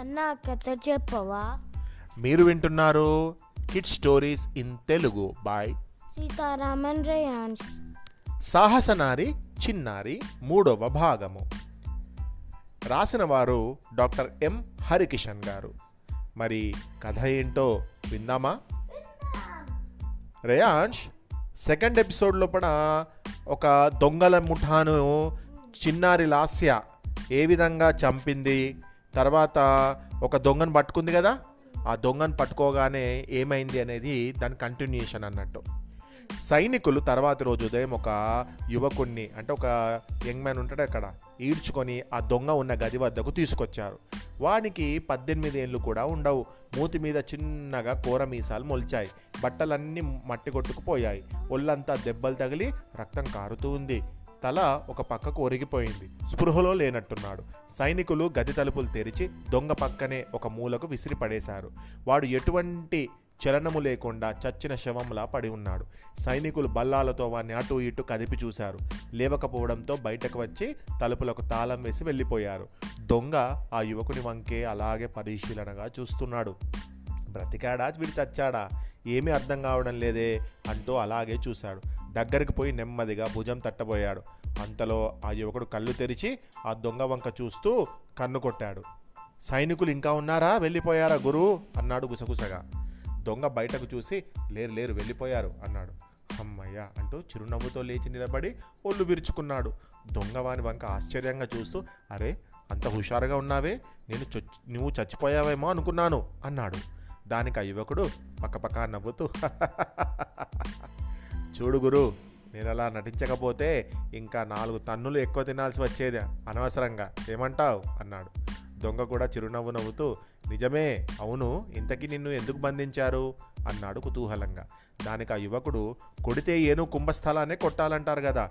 నాన్న కథ చెప్పవా? మీరు వింటున్నారు kids stories in Telugu by Sitaraman Reyans. సాహసనారి చిన్నారి 3వ భాగము. రాసిన వారు డాక్టర్ ఎం హరికిషన్ గారు. మరి కథ ఏంటో విందామా? రేయాన్స్, సెకండ్ ఎపిసోడ్ లోపల ఒక దొంగల ముఠాను చిన్నారి లాస్య ఏ విధంగా చంపింది, తర్వాత ఒక దొంగను పట్టుకుంది కదా, ఆ దొంగను పట్టుకోగానే ఏమైంది అనేది దాని కంటిన్యూషన్ అన్నట్టు. సైనికులు తర్వాతి రోజు ఉదయం ఒక యువకుణ్ణి, అంటే ఒక యంగ్ మ్యాన్ ఉంటాడు అక్కడ, ఈడ్చుకొని ఆ దొంగ ఉన్న గది వద్దకు తీసుకొచ్చారు. వానికి 18 ఏళ్ళు కూడా ఉండవు. మూతి మీద చిన్నగా కూర మీసాలు మొలిచాయి. బట్టలన్నీ మట్టి కొట్టుకుపోయాయి. ఒళ్ళంతా దెబ్బలు తగిలి రక్తం కారుతూ ఉంది. తల ఒక పక్కకు ఒరిగిపోయింది. స్పృహలో లేనట్టున్నాడు. సైనికులు గది తలుపులు తెరిచి దొంగ పక్కనే ఒక మూలకు విసిరి పడేశారు. వాడు ఎటువంటి చలనము లేకుండా చచ్చిన శవంలా పడి ఉన్నాడు. సైనికులు బల్లాలతో వాడిని అటు ఇటు కదిపి చూశారు. లేవకపోవడంతో బయటకు వచ్చి తలుపులకు తాళం వేసి వెళ్ళిపోయారు. దొంగ ఆ యువకుని వంకే అలాగే పరిశీలనగా చూస్తున్నాడు. బ్రతికాడా వీడు చచ్చాడా ఏమీ అర్థం కావడం లేదే అంటూ అలాగే చూశాడు. దగ్గరికి పోయి నెమ్మదిగా భుజం తట్టబోయాడు. అంతలో ఆ యువకుడు కళ్ళు తెరిచి ఆ దొంగ వంక చూస్తూ కన్ను కొట్టాడు. సైనికులు ఇంకా ఉన్నారా, వెళ్ళిపోయారా గురువు అన్నాడు గుసగుసగా. దొంగ బయటకు చూసి లేరు లేరు వెళ్ళిపోయారు అన్నాడు. అమ్మయ్య అంటూ చిరునవ్వుతో లేచి నిలబడి ఒళ్ళు విరుచుకున్నాడు. దొంగ వాని వంక ఆశ్చర్యంగా చూస్తూ, అరే అంత హుషారుగా ఉన్నావే, నువ్వు చచ్చిపోయావేమో అనుకున్నాను అన్నాడు. దానికి ఆ యువకుడు పక్కపక్క నవ్వుతూ, చూడు గురు, నేను అలా నటించకపోతే ఇంకా 4 తన్నులు ఎక్కువ తినాల్సి వచ్చేది అనవసరంగా, ఏమంటావు అన్నాడు. దొంగ కూడా చిరునవ్వు నవ్వుతూ, నిజమే, అవును, ఇంతకీ నిన్ను ఎందుకు బంధించారు అన్నాడు కుతూహలంగా. దానికి ఆ యువకుడు, కొడితే ఏను కుంభస్థలానే కొట్టాలంటారు కదా,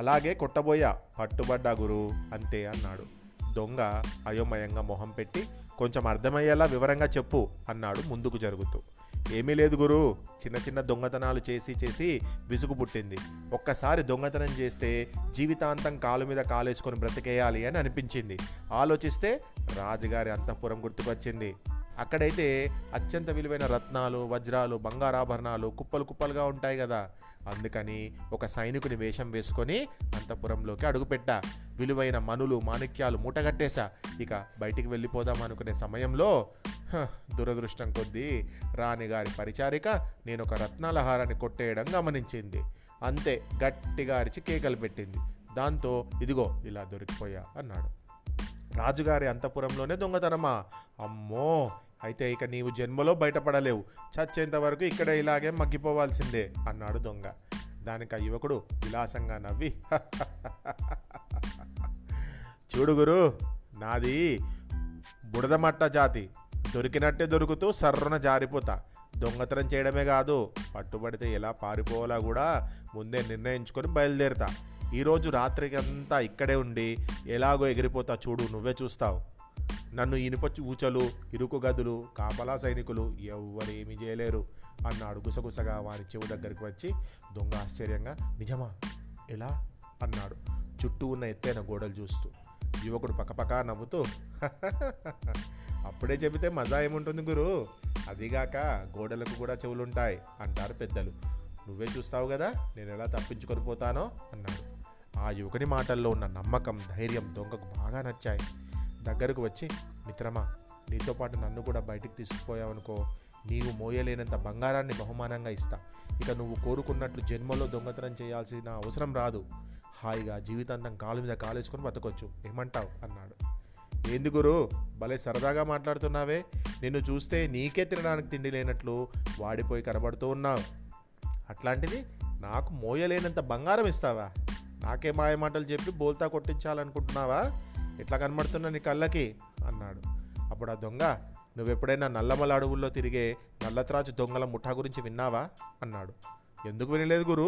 అలాగే కొట్టబోయా, పట్టుబడ్డా గురు అంతే అన్నాడు. దొంగ అయోమయంగా మొహం పెట్టి, కొంచెం అర్థమయ్యేలా వివరంగా చెప్పు అన్నాడు ముందుకు జరుగుతూ. ఏమీ లేదు గురు, చిన్న చిన్న దొంగతనాలు చేసి చేసి విసుగు పుట్టింది. ఒక్కసారి దొంగతనం చేస్తే జీవితాంతం కాలు మీద కాలేసుకొని బ్రతికేయాలి అని అనిపించింది. ఆలోచిస్తే రాజుగారి అంతఃపురం గుర్తుకొచ్చింది. అక్కడైతే అత్యంత విలువైన రత్నాలు, వజ్రాలు, బంగారాభరణాలు కుప్పలు కుప్పలుగా ఉంటాయి కదా. అందుకని ఒక సైనికుని వేషం వేసుకొని అంతఃపురంలోకి అడుగుపెట్టా. విలువైన మనులు, మాణిక్యాలు మూటగట్టేశా. ఇక బయటికి వెళ్ళిపోదాం అనుకునే సమయంలో దురదృష్టం కొద్దీ రాణిగారి పరిచారిక నేను ఒక రత్నాల హారాన్ని కొట్టేయడం గమనించింది. అంతే, గట్టిగా అరిచి కేకలు పెట్టింది. దాంతో ఇదిగో ఇలా దొరికిపోయా అన్నాడు. రాజుగారి అంతఃపురంలోనే దొంగతనమా? అమ్మో, అయితే ఇక నీవు జన్మలో బయటపడలేవు, చచ్చేంత వరకు ఇక్కడే ఇలాగే మగ్గిపోవాల్సిందే అన్నాడు దొంగ. దానికి ఆ యువకుడు విలాసంగా నవ్వి, చూడు గురు, నాది బుడదమట్ట జాతి, దొరికినట్టే దొరుకుతూ సర్రున జారిపోతా. దొంగతనం చేయడమే కాదు, పట్టుబడితే ఎలా పారిపోవాలా కూడా ముందే నిర్ణయించుకొని బయలుదేరుతా. ఈరోజు రాత్రికి అంతా ఇక్కడే ఉండి ఎలాగో ఎగిరిపోతా, చూడు, నువ్వే చూస్తావు. నన్ను ఇనుప ఊచలు, ఇరుకు గదులు, కాపలా సైనికులు ఎవ్వరేమీ చేయలేరు అన్నాడు గుసగుసగా వారి చెవు దగ్గరికి వచ్చి. దొంగ ఆశ్చర్యంగా, నిజమా, ఎలా అన్నాడు చుట్టూ ఉన్న ఎత్తైన గోడలు చూస్తూ. యువకుడు పక్కపక్క నవ్వుతూ, అప్పుడే చెబితే మజా ఏముంటుంది గురు, అదిగాక గోడలకు కూడా చెవులుంటాయి అంటారు పెద్దలు. నువ్వే చూస్తావు కదా నేను ఎలా తప్పించుకొని పోతానో అన్నాడు. ఆ యువకుని మాటల్లో ఉన్న నమ్మకం, ధైర్యం దొంగకు బాగా నచ్చాయి. దగ్గరకు వచ్చి, మిత్రమా, నీతో పాటు నన్ను కూడా బయటికి తీసుకుపోయావనుకో, నీవు మోయలేనంత బంగారాన్ని బహుమానంగా ఇస్తా. ఇక నువ్వు కోరుకున్నట్లు జన్మలో దొంగతనం చేయాల్సిన అవసరం రాదు. హాయిగా జీవితాంతం కాలు మీద కాలేసుకొని బతకొచ్చు, ఏమంటావు అన్నాడు. ఏంది గురు, భలే సరదాగా మాట్లాడుతున్నావే, నిన్ను చూస్తే నీకే తినడానికి తిండి లేనట్లు వాడిపోయి కనబడుతూ ఉన్నావు. అట్లాంటిది నాకు మోయలేనంత బంగారం ఇస్తావా? నాకే మాయ మాటలు చెప్పి బోల్తా కొట్టించాలనుకుంటున్నావా? ఎట్లా కనబడుతున్నా నీ కళ్ళకి అన్నాడు. అప్పుడు ఆ దొంగ, నువ్వెప్పుడైనా నల్లమల అడవుల్లో తిరిగే నల్లత్రాజు దొంగల ముఠా గురించి విన్నావా అన్నాడు. ఎందుకు వినలేదు గురు,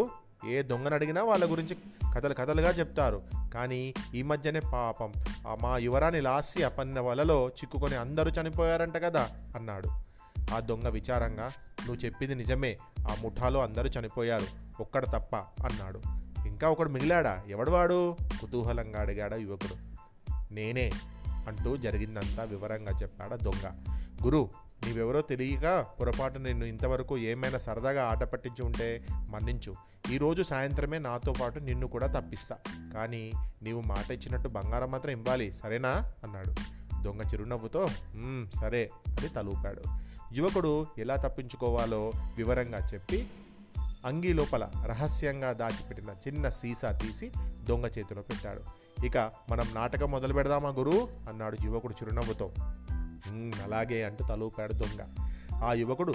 ఏ దొంగను అడిగినా వాళ్ళ గురించి కథలు కథలుగా చెప్తారు. కానీ ఈ మధ్యనే పాపం మా యువరాణి లాస్య పన్న వలలో చిక్కుకొని అందరూ చనిపోయారంట కదా అన్నాడు. ఆ దొంగ విచారంగా, నువ్వు చెప్పింది నిజమే, ఆ ముఠాలో అందరూ చనిపోయారు, ఒక్కడ తప్ప అన్నాడు. ఇంకా ఒకడు మిగిలాడా, ఎవడు వాడు కుతూహలంగా అడిగాడా యువకుడు. నేనే, అంటూ జరిగిందంతా వివరంగా చెప్పాడు దొంగ. గురు, నీవెవరో తెలియక పొరపాటు నిన్ను ఇంతవరకు ఏమైనా సరదాగా ఆట పట్టించి ఉంటే మన్నించు. ఈరోజు సాయంత్రమే నాతో పాటు నిన్ను కూడా తప్పిస్తా. కానీ నీవు మాట ఇచ్చినట్టు బంగారం మాత్రం ఇవ్వాలి, సరేనా అన్నాడు. దొంగ చిరునవ్వుతో సరే అని తలూపాడు. యువకుడు ఎలా తప్పించుకోవాలో వివరంగా చెప్పి అంగీ లోపల రహస్యంగా దాచిపెట్టిన చిన్న సీసా తీసి దొంగ చేతిలో పెట్టాడు. ఇక మనం నాటకం మొదలు పెడదామా గురు అన్నాడు యువకుడు చిరునవ్వుతో. అలాగే అంటూ తలూపాడు దొంగ. ఆ యువకుడు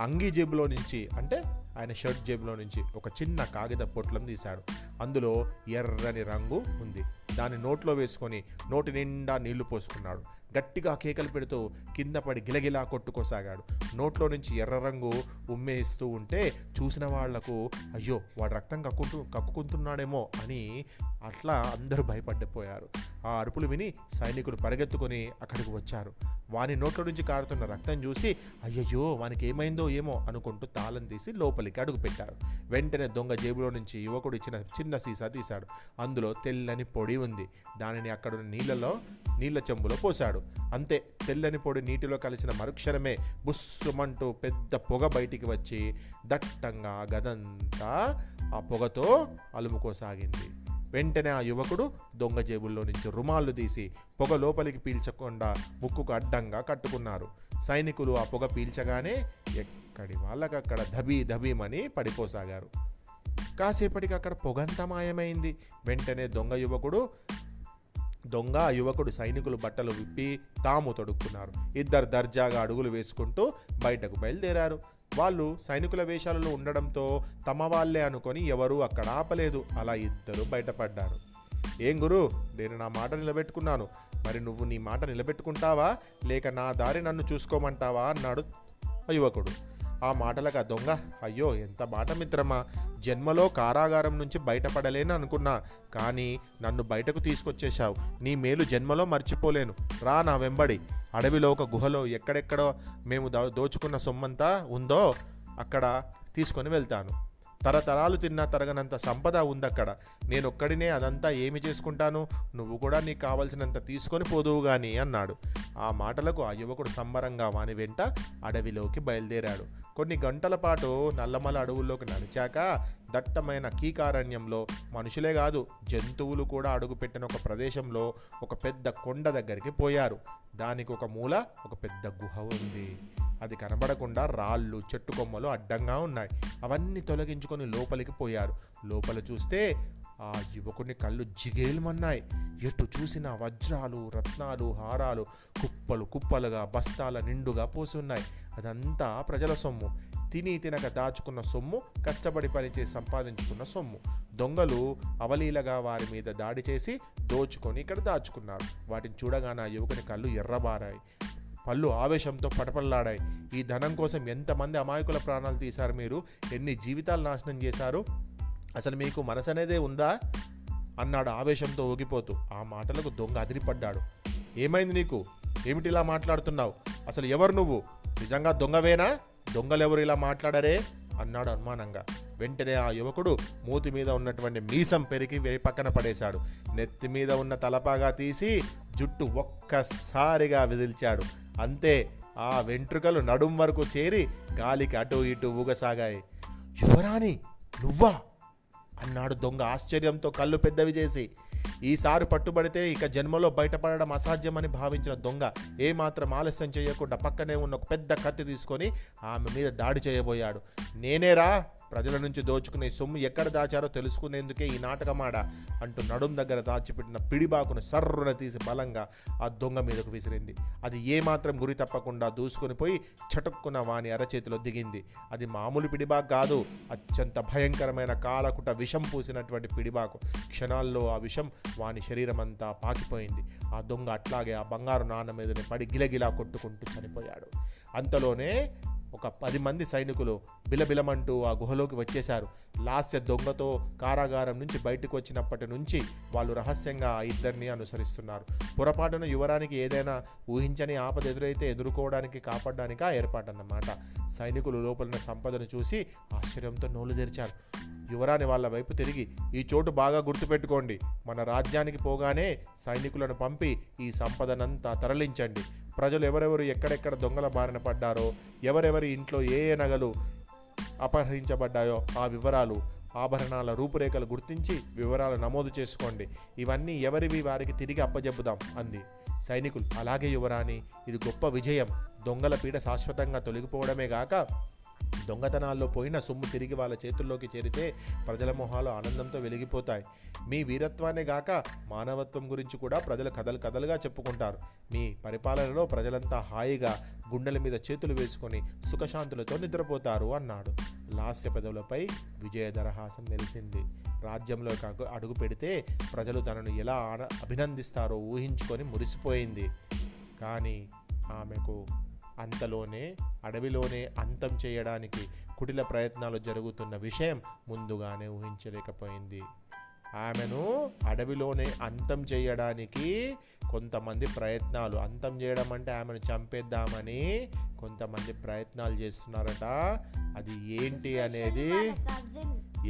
అంగీ జేబులో నుంచి, అంటే ఆయన షర్ట్ జేబులో నుంచి ఒక చిన్న కాగిత పొట్లం తీశాడు. అందులో ఎర్రని రంగు ఉంది. దాన్ని నోట్లో వేసుకొని నోటి నిండా నీళ్లు పోసుకున్నాడు. గట్టిగా కేకలు పెడుతూ కింద పడి గిలగిలా కొట్టుకోసాగాడు. నోట్లో నుంచి ఎర్ర రంగు ఉమ్మేస్తూ ఉంటే చూసిన వాళ్లకు అయ్యో వాడు రక్తం కక్కుకుంటున్నాడేమో అని అట్లా అందరూ భయపడిపోయారు. ఆ అరుపులు విని సైనికులు పరిగెత్తుకొని అక్కడికి వచ్చారు. వాని నోట్లో నుంచి కారుతున్న రక్తం చూసి అయ్యయ్యో వానికి ఏమైందో ఏమో అనుకుంటూ తాళం తీసి లోపలికి అడుగు పెట్టారు. వెంటనే దొంగ జేబులో నుంచి యువకుడు ఇచ్చిన చిన్న సీసా తీశాడు. అందులో తెల్లని పొడి ఉంది. దానిని అక్కడున్న నీళ్ళ చెంబులో పోశాడు. అంతే, తెల్లని పొడి నీటిలో కలిసిన మరుక్షణమే బుస్సుమంటూ పెద్ద పొగ బయటికి వచ్చి దట్టంగా గదంతా ఆ పొగతో అలుముకోసాగింది. వెంటనే ఆ యువకుడు దొంగ జేబుల్లో నుంచి రుమాళ్ళు తీసి పొగ లోపలికి పీల్చకుండా ముక్కుకు అడ్డంగా కట్టుకున్నారు. సైనికులు ఆ పొగ పీల్చగానే ఎక్కడి వాళ్ళకక్కడ ధబీమని పడిపోసాగారు. కాసేపటికి అక్కడ పొగంతా మాయమైంది. వెంటనే దొంగ యువకుడు సైనికులు బట్టలు విప్పి తాము తొడుక్కున్నారు. ఇద్దరు దర్జాగా అడుగులు వేసుకుంటూ బయటకు బయలుదేరారు. వాళ్ళు సైనికుల వేషాలలో ఉండడంతో తమ వాళ్లే అనుకొని ఎవరూ అక్కడ ఆపలేదు. అలా ఇద్దరు బయటపడ్డారు. ఏం గురు, నేను నా మాట నిలబెట్టుకున్నాను, మరి నువ్వు నీ మాట నిలబెట్టుకుంటావా లేక నా దారి నన్ను చూసుకోమంటావా అన్నాడు యువకుడు. ఆ మాటలకు ఆ దొంగ, అయ్యో ఎంత మాట మిత్రమా, జన్మలో కారాగారం నుంచి బయటపడలేను అనుకున్నా, కానీ నన్ను బయటకు తీసుకొచ్చేశావు. నీ మేలు జన్మలో మర్చిపోలేను. రా నా వెంబడి. అడవిలో ఒక గుహలో ఎక్కడెక్కడో మేము దోచుకున్న సొమ్మంతా ఉందో అక్కడ తీసుకొని వెళ్తాను. తరతరాలు తిన్నా తరగనంత సంపద ఉందక్కడ. నేనొక్కడినే అదంతా ఏమి చేసుకుంటాను, నువ్వు కూడా నీకు కావలసినంత తీసుకొని పోదువు గాని అన్నాడు. ఆ మాటలకు ఆ యువకుడు సంబరంగా వాని వెంట అడవిలోకి బయలుదేరాడు. కొన్ని గంటల పాటు నల్లమల అడవుల్లోకి నడిచాక దట్టమైన కీకారణ్యంలో మనుషులే కాదు జంతువులు కూడా అడుగుపెట్టిన ఒక ప్రదేశంలో ఒక పెద్ద కొండ దగ్గరికి పోయారు. దానికి ఒక మూల ఒక పెద్ద గుహ ఉంది. అది కనబడకుండా రాళ్ళు చెట్టు కొమ్మలు అడ్డంగా ఉన్నాయి. అవన్నీ తొలగించుకొని లోపలికి పోయారు. లోపల చూస్తే ఆ యువకుని కళ్ళు జిగేల్మన్నాయి. ఎటు చూసిన వజ్రాలు రత్నాలు హారాలు కుప్పలుగా బస్తాల నిండుగా పోసున్నాయి. అదంతా ప్రజల సొమ్ము. తినక దాచుకున్న సొమ్ము, కష్టపడి పనిచేసి సంపాదించుకున్న సొమ్ము. దొంగలు అవలీలగా వారి మీద దాడి చేసి దోచుకొని ఇక్కడ దాచుకున్నారు. వాటిని చూడగానే ఆ యువకుని కళ్ళు ఎర్రబారాయి, పళ్ళు ఆవేశంతో పటపల్లాడాయి. ఈ ధనం కోసం ఎంతమంది అమాయకుల ప్రాణాలు తీశారు మీరు, ఎన్ని జీవితాలు నాశనం చేశారు, అసలు మీకు మనసు అనేదే ఉందా అన్నాడు ఆవేశంతో ఊగిపోతూ. ఆ మాటలకు దొంగ అదిరిపడ్డాడు. ఏమైంది నీకు, ఏమిటి ఇలా మాట్లాడుతున్నావు, అసలు ఎవరు నువ్వు, నిజంగా దొంగవేనా, దొంగలెవరు ఇలా మాట్లాడరే అన్నాడు అనుమానంగా. వెంటనే ఆ యువకుడు మూతి మీద ఉన్నటువంటి మీసం పెరిగి పక్కన పడేశాడు. నెత్తి మీద ఉన్న తలపాగా తీసి జుట్టు ఒక్కసారిగా విదిల్చాడు. అంతే, ఆ వెంట్రుకలు నడుం వరకు చేరి గాలికి అటు ఇటు ఊగసాగాయి. యువరాణి నువ్వా అన్నాడు దొంగ ఆశ్చర్యంతో కళ్ళు పెద్దవి చేసి. ఈసారి పట్టుబడితే ఇక జన్మలో బయటపడడం అసాధ్యమని భావించిన దొంగ ఏమాత్రం ఆలస్యం చేయకుండా పక్కనే ఉన్న ఒక పెద్ద కత్తి తీసుకొని ఆమె మీద దాడి చేయబోయాడు. నేనేరా ప్రజల నుంచి దోచుకునే సొమ్ము ఎక్కడ దాచారో తెలుసుకునేందుకే ఈ నాటకమాడ అంటూ నడుం దగ్గర దాచిపెట్టిన పిడిబాకును సర్రున తీసి బలంగా ఆ దొంగ మీదకు విసిరింది. అది ఏమాత్రం గురి తప్పకుండా దూసుకొని పోయి చటుక్కున వాని అరచేతిలో దిగింది. అది మామూలు పిడిబాకు కాదు, అత్యంత భయంకరమైన కాలకుట విషం పూసినటువంటి పిడిబాకు. క్షణాల్లో ఆ విషం వాని శరీరం అంతా పాకిపోయింది. ఆ దొంగ అట్లాగే ఆ బంగారు నాన్న మీదనే పడి గిలగిలా కొట్టుకుంటూ చనిపోయాడు. అంతలోనే ఒక 10 మంది సైనికులు బిలబిలమంటూ ఆ గుహలోకి వచ్చేశారు. లాస్య దొంగతో కారాగారం నుంచి బయటకు వచ్చినప్పటి నుంచి వాళ్ళు రహస్యంగా ఆ ఇద్దరిని అనుసరిస్తున్నారు. పొరపాటున యువరానికి ఏదైనా ఊహించని ఆపద ఎదురైతే ఎదుర్కోవడానికి కాపాడడానికి ఆ ఏర్పాటన్నమాట. సైనికులు లోపలిన సంపదను చూసి ఆశ్చర్యంతో నోలు తెరిచారు. యువరాణి వాళ్ళ వైపు తిరిగి, ఈ చోటు బాగా గుర్తుపెట్టుకోండి, మన రాజ్యానికి పోగానే సైనికులను పంపి ఈ సంపదనంతా తరలించండి. ప్రజలు ఎవరెవరు ఎక్కడెక్కడ దొంగల బారిన పడ్డారో, ఎవరెవరి ఇంట్లో ఏ ఏ నగలు అపహరించబడ్డాయో ఆ వివరాలు, ఆభరణాల రూపురేఖలు గుర్తించి వివరాలు నమోదు చేసుకోండి. ఇవన్నీ ఎవరివి వారికి తిరిగి అప్పజెప్పుదాం అంది. సైనికులు, అలాగే యువరాణి, ఇది గొప్ప విజయం. దొంగల పీడ శాశ్వతంగా తొలగిపోవడమే గాక దొంగతనాల్లో పోయిన సొమ్ము తిరిగి వాళ్ళ చేతుల్లోకి చేరితే ప్రజల మొహాలు ఆనందంతో వెలిగిపోతాయి. మీ వీరత్వాన్ని గాక మానవత్వం గురించి కూడా ప్రజలు కథలు కథలుగా చెప్పుకుంటారు. మీ పరిపాలనలో ప్రజలంతా హాయిగా గుండెల మీద చేతులు వేసుకొని సుఖశాంతులతో నిద్రపోతారు అన్నాడు. లాస్య పెదవులపై విజయదరహాసం మెరిసింది. రాజ్యంలోకి అడుగు పెడితే ప్రజలు తనను ఎలా అభినందిస్తారో ఊహించుకొని మురిసిపోయింది. కానీ ఆమెకు అంతలోనే అడవిలోనే అంతం చేయడానికి కుటిల ప్రయత్నాలు జరుగుతున్న విషయం ముందుగానే ఊహించలేకపోయింది. ఆమెను అడవిలోనే అంతం చేయడానికి కొంతమంది ప్రయత్నాలు, అంతం చేయడం అంటే ఆమెను చంపేద్దామని కొంతమంది ప్రయత్నాలు చేస్తున్నారట. అది ఏంటి అనేది,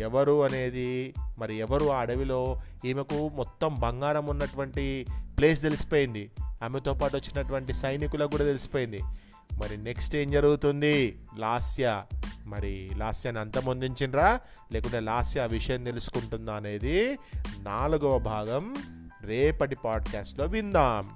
ఎవరు అనేది, మరి ఎవరు ఆ అడవిలో, ఈమెకు మొత్తం బంగారం ఉన్నటువంటి ప్లేస్ తెలిసిపోయింది. ఆమెతో పాటు వచ్చినటువంటి సైనికులకు కూడా తెలిసిపోయింది. మరి నెక్స్ట్ ఏం జరుగుతుంది? లాస్యాన్ని అంతమొందించిండ్రా లేకుంటే లాస్య ఆ విషయం తెలుసుకుంటుందా అనేది 4వ భాగం రేపటి పాడ్కాస్ట్లో విందాం.